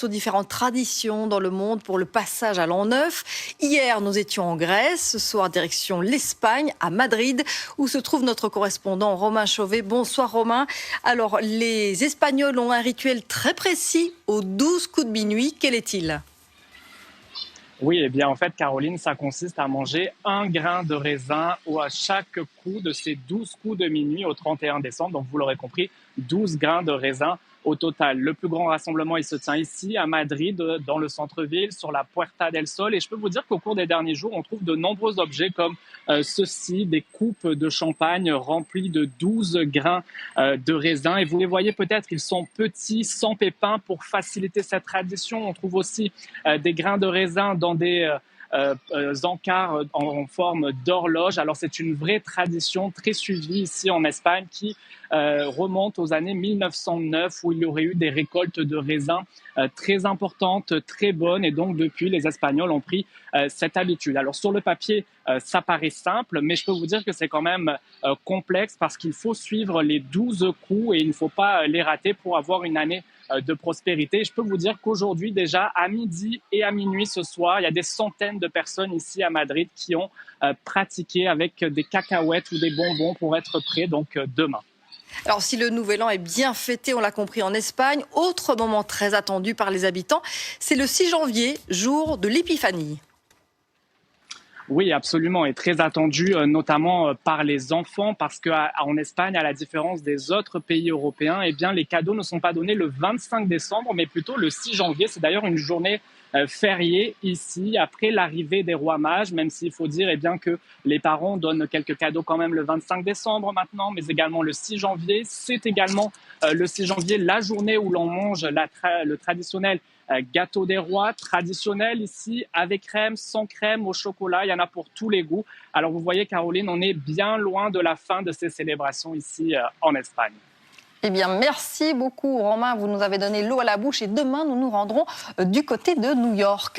Aux différentes traditions dans le monde pour le passage à l'an neuf. Hier, nous étions en Grèce, ce soir, direction l'Espagne, à Madrid, où se trouve notre correspondant Romain Chauvet. Bonsoir Romain. Alors, les Espagnols ont un rituel très précis aux 12 coups de minuit. Quel est-il ? Oui, eh bien en fait, Caroline, ça consiste à manger un grain de raisin à chaque coup de ces 12 coups de minuit au 31 décembre. Donc vous l'aurez compris, 12 grains de raisin au total. Le plus grand rassemblement, il se tient ici, à Madrid, dans le centre-ville, sur la Puerta del Sol. Et je peux vous dire qu'au cours des derniers jours, on trouve de nombreux objets comme ceci, des coupes de champagne remplies de 12 grains de raisin. Et vous les voyez peut-être, ils sont petits, sans pépins, pour faciliter cette tradition. On trouve aussi des grains de raisin dans des encarts en forme d'horloge. Alors c'est une vraie tradition très suivie ici en Espagne qui remonte aux années 1909 où il y aurait eu des récoltes de raisins très importantes, très bonnes, et donc depuis les Espagnols ont pris cette habitude. Alors sur le papier, ça paraît simple, mais je peux vous dire que c'est quand même complexe parce qu'il faut suivre les 12 coups et il ne faut pas les rater pour avoir une année de prospérité. Je peux vous dire qu'aujourd'hui, déjà, à midi et à minuit ce soir, il y a des centaines de personnes ici à Madrid qui ont pratiqué avec des cacahuètes ou des bonbons pour être prêts donc demain. Alors, si le Nouvel An est bien fêté, on l'a compris, en Espagne, autre moment très attendu par les habitants, c'est le 6 janvier, jour de l'Épiphanie. Oui, absolument, et très attendu, notamment par les enfants, parce qu'en Espagne, à la différence des autres pays européens, eh bien, les cadeaux ne sont pas donnés le 25 décembre, mais plutôt le 6 janvier. C'est d'ailleurs une journée fériée ici, après l'arrivée des rois mages, même s'il faut dire eh bien, que les parents donnent quelques cadeaux quand même le 25 décembre maintenant, mais également le 6 janvier. C'est également le 6 janvier, la journée où l'on mange le traditionnel gâteau des rois, traditionnel ici, avec crème, sans crème, au chocolat, il y en a pour tous les goûts. Alors vous voyez Caroline, on est bien loin de la fin de ces célébrations ici en Espagne. Eh bien, merci beaucoup Romain, vous nous avez donné l'eau à la bouche et demain nous nous rendrons du côté de New York.